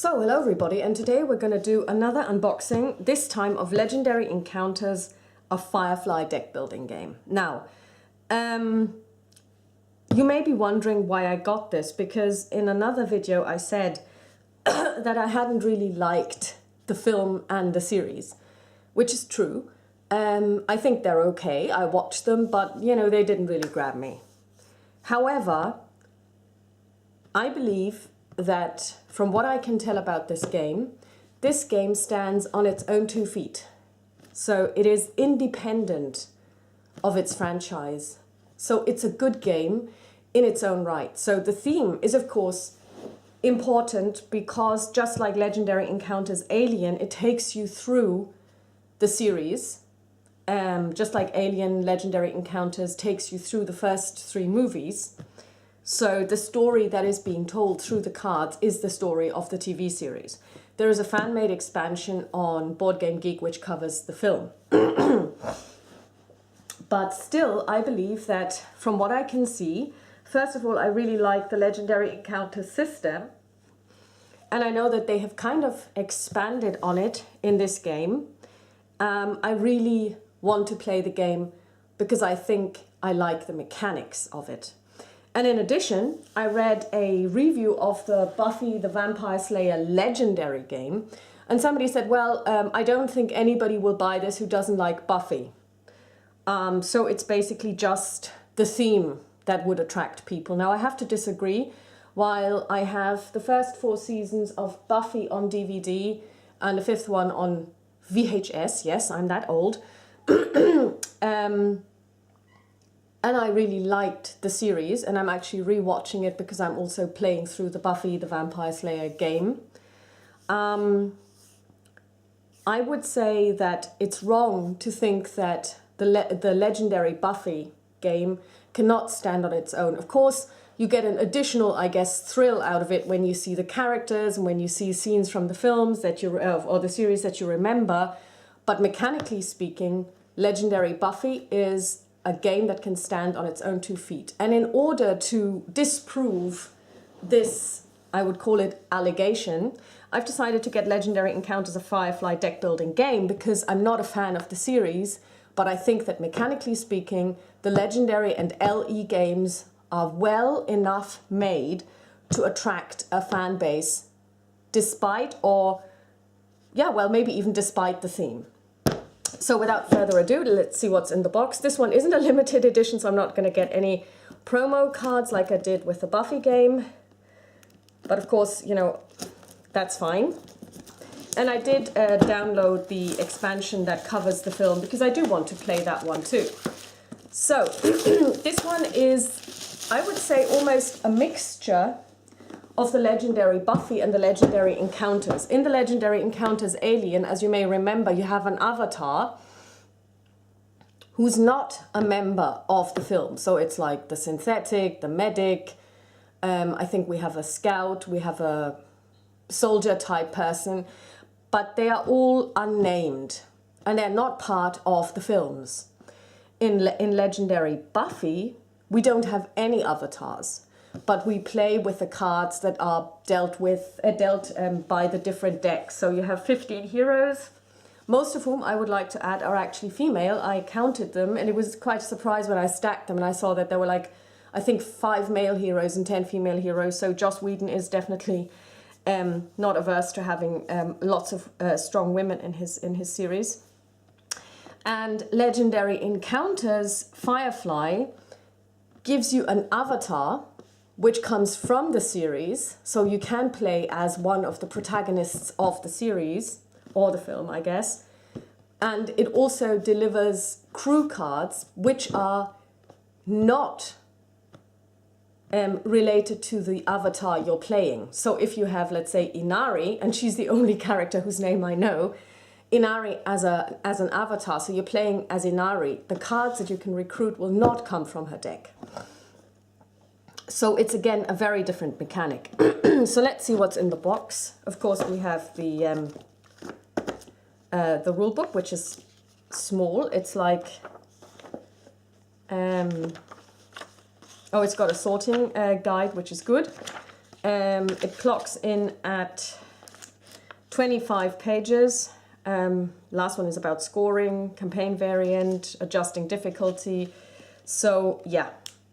So hello everybody, and today we're going to do another unboxing, this time of Legendary Encounters, a Firefly deck building game. Now, you may be wondering why I got this, because in another video I said that I hadn't really liked the film and the series, which is true. I think they're okay, I watched them, but you know, they didn't really grab me. However, I believe that from what I can tell about this game stands on its own 2 feet. So it is independent of its franchise. So it's a good game in its own right. So the theme is of course important because just like Legendary Encounters Alien, it takes you through the series. Just like Alien, Legendary Encounters takes you through the first 3 movies. So the story that is being told through the cards is the story of the TV series. There is a fan-made expansion on Board Game Geek which covers the film. But still, I believe that from what I can see, first of all, I really like the Legendary Encounter system. And I know that they have kind of expanded on it in this game. I really want to play the game because I think I like the mechanics of it. And in addition, I read a review of the Buffy the Vampire Slayer Legendary game, and somebody said, well, I don't think anybody will buy this who doesn't like Buffy. So it's basically just the theme that would attract people. Now, I have to disagree. While I have the first 4 seasons of Buffy on DVD and the 5th one on VHS, yes, I'm that old, and I really liked the series, and I'm actually rewatching it because I'm also playing through the Buffy the Vampire Slayer game. I would say that it's wrong to think that the legendary Buffy game cannot stand on its own. Of course, you get an additional, I guess, thrill out of it when you see the characters and when you see scenes from the films that you or the series that you remember. But mechanically speaking, Legendary Buffy is a game that can stand on its own 2 feet. And in order to disprove this, I would call it allegation, I've decided to get Legendary Encounters, a Firefly deck building game because I'm not a fan of the series, but I think that mechanically speaking, the Legendary and LE games are well enough made to attract a fan base despite maybe even despite the theme. So without further ado, let's see what's in the box. This one isn't a limited edition, so I'm not going to get any promo cards like I did with the Buffy game. But of course, you know, that's fine. And I did download the expansion that covers the film because I do want to play that one too. So this one is, I would say, almost a mixture of the Legendary Buffy and the Legendary Encounters. In the Legendary Encounters Alien, as you may remember, you have an avatar who's not a member of the film. So it's like the synthetic, the medic, I think we have a scout, we have a soldier type person, but they are all unnamed and they're not part of the films. In Legendary Buffy, we don't have any avatars, but we play with the cards that are dealt by the different decks. So you have 15 heroes, most of whom I would like to add are actually female. I counted them, and it was quite a surprise when I stacked them and I saw that there were like, I think 5 male heroes and 10 female heroes. So Joss Whedon is definitely not averse to having lots of strong women in his series. And Legendary Encounters Firefly gives you an avatar which comes from the series, so you can play as one of the protagonists of the series, or the film, I guess. And it also delivers crew cards which are not related to the avatar you're playing. So if you have, let's say, Inari, and she's the only character whose name I know, Inari as an avatar, so you're playing as Inari, the cards that you can recruit will not come from her deck. So it's again a very different mechanic. So let's see what's in the box. Of course, we have the rule book, which is small. It's like it's got a sorting guide, which is good. It clocks in at 25 pages. Last one is about scoring, campaign variant, adjusting difficulty. So yeah,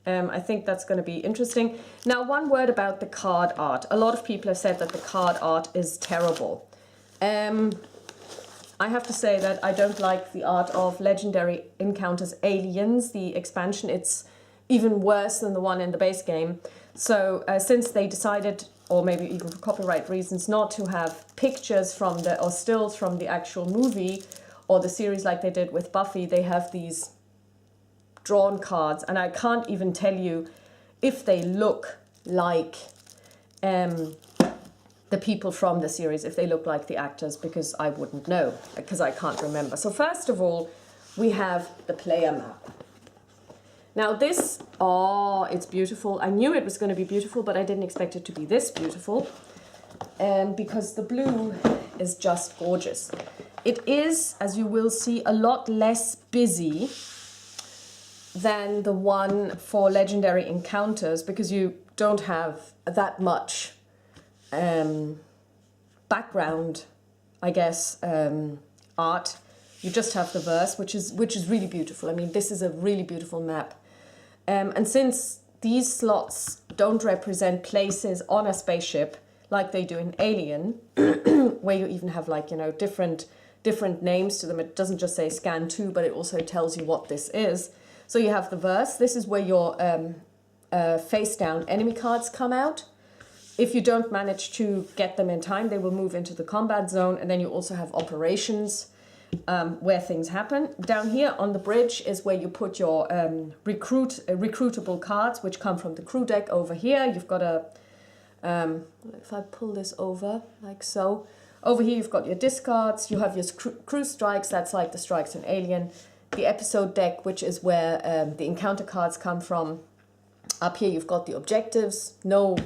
I think that's going to be interesting. Now, one word about the card art. A lot of people have said that the card art is terrible. I have to say that I don't like the art of Legendary Encounters Aliens, the expansion. It's even worse than the one in the base game. So since they decided, or maybe even for copyright reasons, not to have pictures from the, or stills from the actual movie or the series like they did with Buffy, they have these drawn cards, and I can't even tell you if they look like the people from the series, if they look like the actors, because I wouldn't know, because I can't remember. So first of all, we have the player map. Now this, oh, it's beautiful. I knew it was going to be beautiful, but I didn't expect it to be this beautiful, because the blue is just gorgeous. It is, as you will see, a lot less busy than the one for Legendary Encounters, because you don't have that much background, I guess, art. You just have the verse, which is really beautiful. I mean, this is a really beautiful map. And since these slots don't represent places on a spaceship like they do in Alien, where you even have, like, you know, different names to them. It doesn't just say scan 2, but it also tells you what this is. So you have the verse. This is where your face down enemy cards come out. If you don't manage to get them in time, they will move into the combat zone. And then you also have operations, where things happen. Down here on the bridge is where you put your recruitable cards, which come from the crew deck. Over here, you've got a, if I pull this over, like so. Over here, you've got your discards. You have your crew strikes. That's like the strikes in Alien. The episode deck, which is where the encounter cards come from. Up here, you've got the objectives. No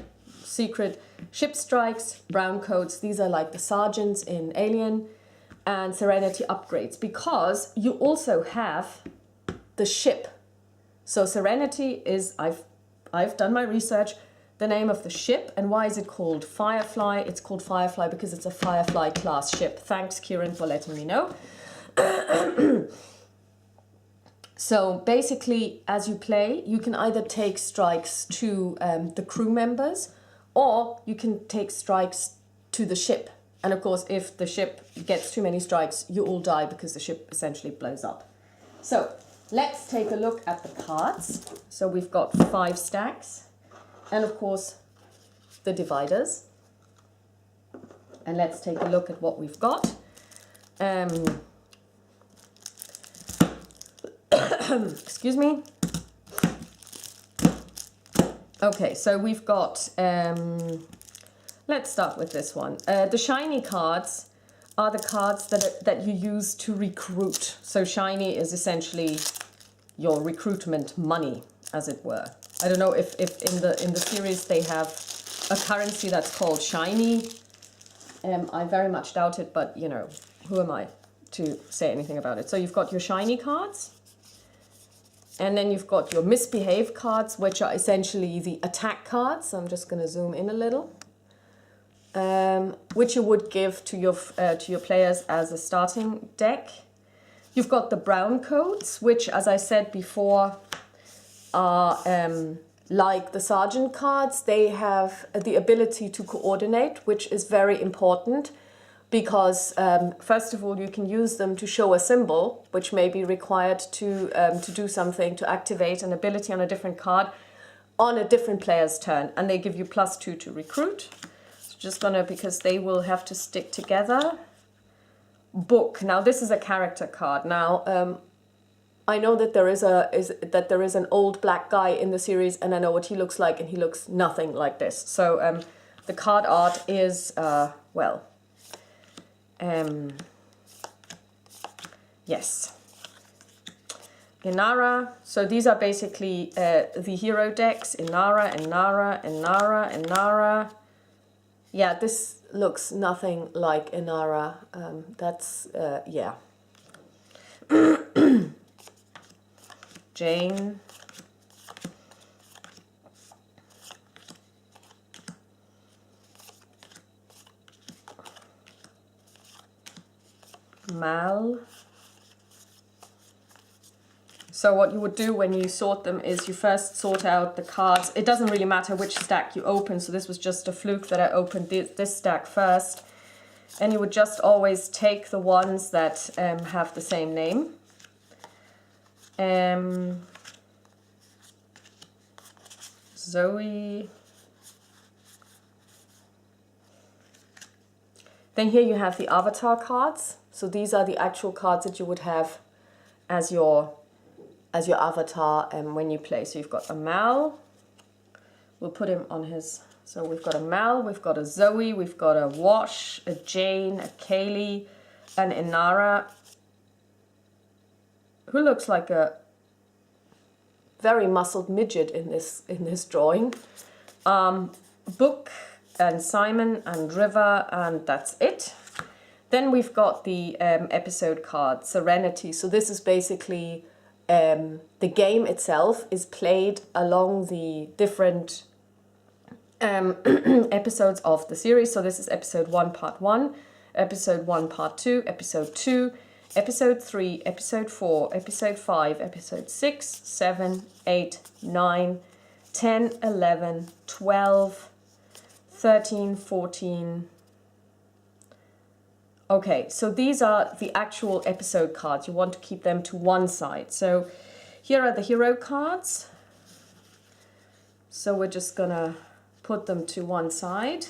secret. Ship strikes, brown codes. These are like the sergeants in Alien. And Serenity upgrades, because you also have the ship. So Serenity is, I've done my research, the name of the ship. And why is it called Firefly? It's called Firefly because it's a Firefly class ship. Thanks, Kieran, for letting me know. So basically, as you play, you can either take strikes to the crew members, or you can take strikes to the ship. And of course, if the ship gets too many strikes, you all die because the ship essentially blows up. So let's take a look at the cards. So we've got 5 stacks, and of course the dividers. And let's take a look at what we've got. Excuse me. Okay, so we've got, let's start with this one. The shiny cards are the cards that you use to recruit. So shiny is essentially your recruitment money, as it were. I don't know if in the series they have a currency that's called shiny. I very much doubt it, but you know, who am I to say anything about it? So you've got your shiny cards. And then you've got your misbehave cards, which are essentially the attack cards. So I'm just going to zoom in a little. Which you would give to your players as a starting deck. You've got the brown codes, which, as I said before, are like the sergeant cards. They have the ability to coordinate, which is very important. Because first of all, you can use them to show a symbol, which may be required to do something, to activate an ability on a different card on a different player's turn. And they give you +2 to recruit. So just gonna, because they will have to stick together. Book. Now this is a character card. Now I know that there is an old black guy in the series, and I know what he looks like, and he looks nothing like this. So the card art is well. Yes. Inara. So these are basically the hero decks. Inara, Inara, Inara, Inara. Yeah, this looks nothing like Inara. That's, yeah. Jane. Mal. So what you would do when you sort them is you first sort out the cards. It doesn't really matter which stack you open, so this was just a fluke that I opened this stack first. And you would just always take the ones that have the same name. Zoe. Then here you have the avatar cards. So these are the actual cards that you would have as your avatar when you play. So you've got a Mal. We'll put him on his... So we've got a Mal, we've got a Zoe, we've got a Wash, a Jane, a Kaylee, an Inara, who looks like a very muscled midget in this drawing. Book and Simon and River, and that's it. Then we've got the episode card, Serenity. So this is basically the game itself is played along the different episodes of the series. So this is episode 1, part 1, episode 1, part 2, episode 2, episode 3, episode 4, episode 5, episode 6, 7, 8, 9, 10, 11, 12, 13, 14. Okay, so these are the actual episode cards. You want to keep them to one side. So here are the hero cards. So we're just gonna put them to one side.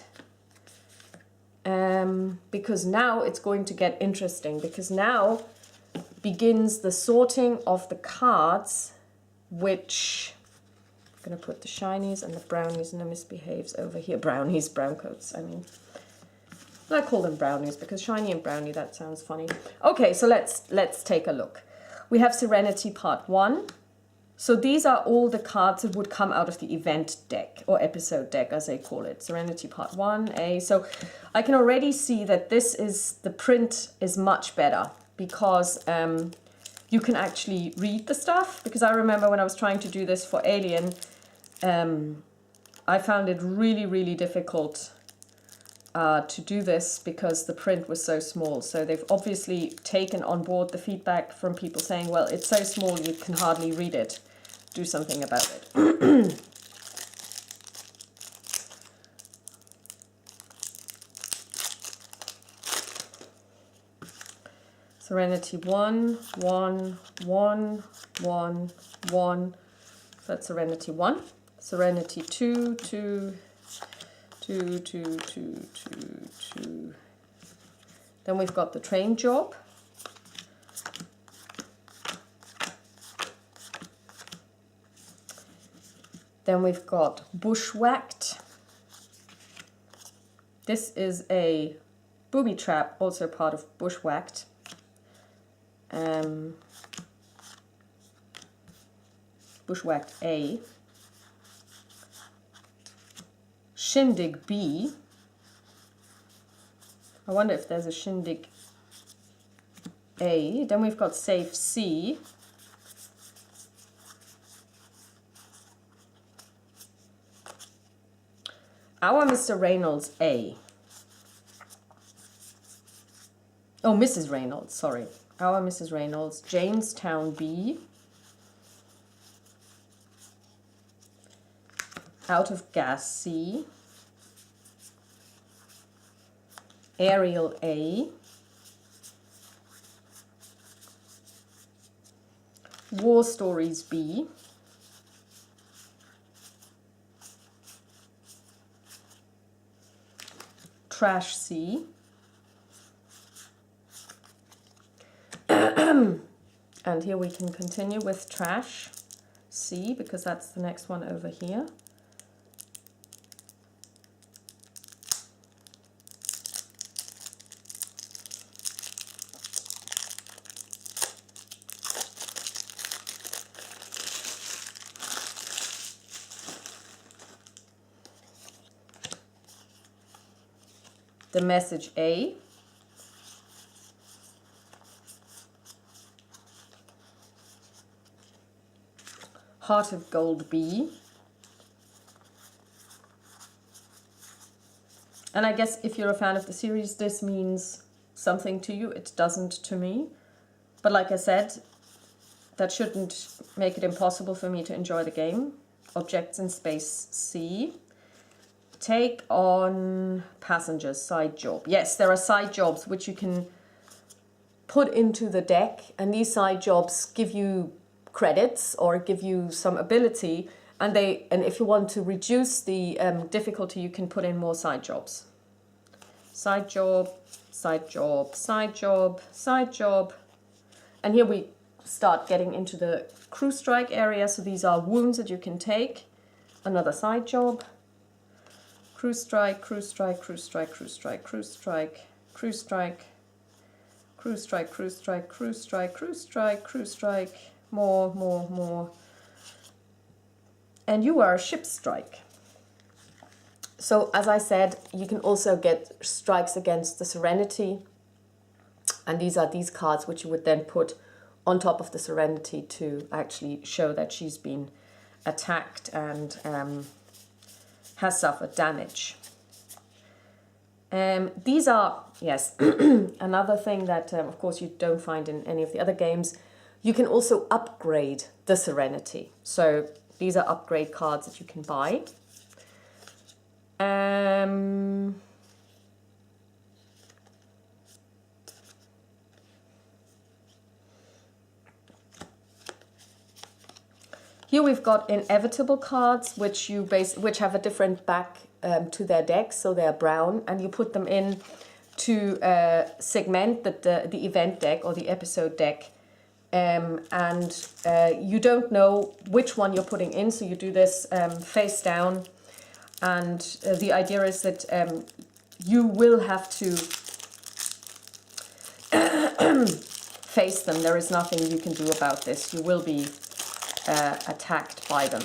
Because now it's going to get interesting, because now begins the sorting of the cards, which I'm going to put the shinies and the brownies and the misbehaves over here. Brownies, brown coats, I mean. I call them brownies because shiny and brownie, that sounds funny. Okay, so let's take a look. We have Serenity Part 1. So these are all the cards that would come out of the event deck, or episode deck as they call it. Serenity Part 1A. So I can already see that the print is much better because you can actually read the stuff. Because I remember when I was trying to do this for Alien, I found it really, really difficult to do this because the print was so small. So they've obviously taken on board the feedback from people saying, well, it's so small you can hardly read it. Do something about it. Serenity 1, 1, 1, 1, 1. That's Serenity 1. Serenity 2, 2, 2, 2, 2, 2, 2. Then we've got the train job. Then we've got Bushwhacked. This is a booby trap, also part of Bushwhacked. Bushwhacked A. Shindig B. I wonder if there's a Shindig A. Then we've got Safe C. Our Mr. Reynolds A. Oh, Mrs. Reynolds, sorry. Our Mrs. Reynolds. Jamestown B. Out of Gas C. Ariel A. War Stories B. Trash C. And here we can continue with Trash C because that's the next one over here. The Message A. Heart of Gold B. And I guess if you're a fan of the series, this means something to you. It doesn't to me. But like I said, that shouldn't make it impossible for me to enjoy the game. Objects in space C. Take on passengers, side job. Yes, there are side jobs which you can put into the deck, and these side jobs give you credits or give you some ability, and if you want to reduce the difficulty, you can put in more side jobs. Side job, side job, side job, side job. And here we start getting into the crew strike area. So these are wounds that you can take. Another side job. Crew strike, crew strike, crew strike, crew strike, crew strike, crew strike, crew strike, crew strike, crew strike, crew strike, crew strike, more, more, more. And you are a ship strike. So as I said, you can also get strikes against the Serenity. And these are these cards which you would then put on top of the Serenity to actually show that she's been attacked and has suffered damage. These are, yes, another thing that of course you don't find in any of the other games. You can also upgrade the Serenity. So these are upgrade cards that you can buy. Here we've got inevitable cards, which have a different back to their deck, so they're brown, and you put them in to segment the event deck or the episode deck, and you don't know which one you're putting in, so you do this face down, and the idea is that you will have to face them. There is nothing you can do about this. You will be attacked by them.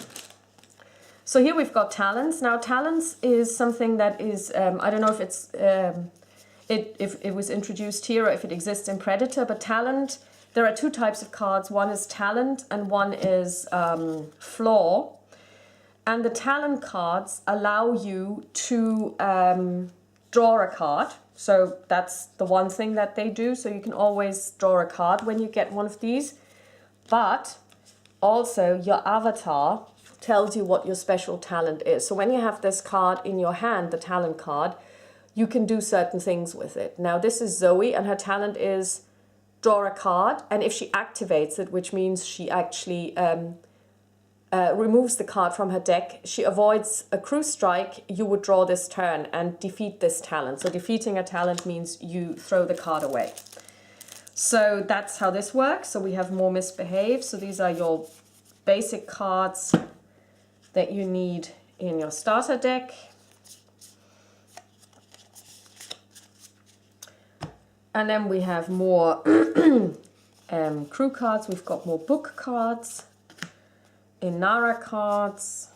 So here we've got talents. Now talents is something that is, I don't know if it's if it was introduced here or if it exists in Predator, but talent, there are two types of cards. One is talent and one is flaw. And the talent cards allow you to draw a card. So that's the one thing that they do. So you can always draw a card when you get one of these. But also your avatar tells you what your special talent is. So when you have this card in your hand, the talent card, you can do certain things with it. Now this is Zoe, and her talent is draw a card. And if she activates it, which means she actually removes the card from her deck, she avoids a crew strike, you would draw this turn and defeat this talent. So defeating a talent means you throw the card away. So that's how this works. So we have more misbehave. So these are your basic cards that you need in your starter deck. And then we have more crew cards. We've got more book cards, Inara cards,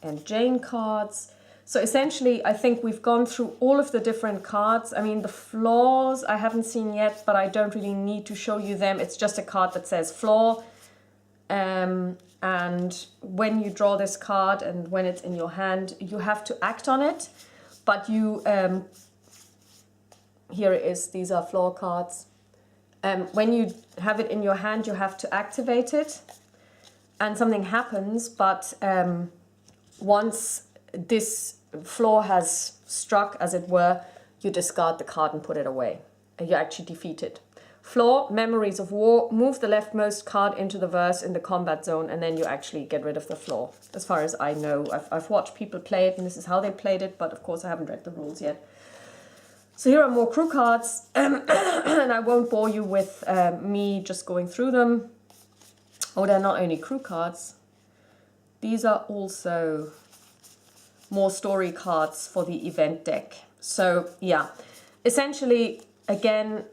and Jane cards. So essentially, I think we've gone through all of the different cards. I mean, the flaws I haven't seen yet, but I don't really need to show you them. It's just a card that says flaw. And when you draw this card and when it's in your hand, you have to act on it. But you, here it is, these are flaw cards. When you have it in your hand, you have to activate it. And something happens, but once this flaw has struck, as it were, you discard the card and put it away. And you actually defeat it. Flaw, Memories of War, move the leftmost card into the verse in the combat zone, and then you actually get rid of the flaw. As far as I know, I've watched people play it, and this is how they played it, but of course I haven't read the rules yet. So here are more crew cards, and I won't bore you with me just going through them. Oh, they're not only crew cards, these are also more story cards for the event deck. So yeah, essentially, again,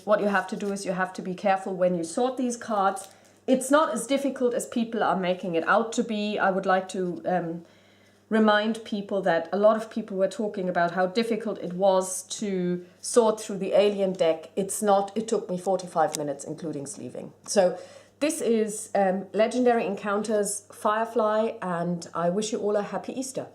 what you have to do is you have to be careful when you sort these cards. It's not as difficult as people are making it out to be. I would like to remind people that a lot of people were talking about how difficult it was to sort through the Alien deck. It's not. It took me 45 minutes, including sleeving. So this is Legendary Encounters Firefly, and I wish you all a happy Easter.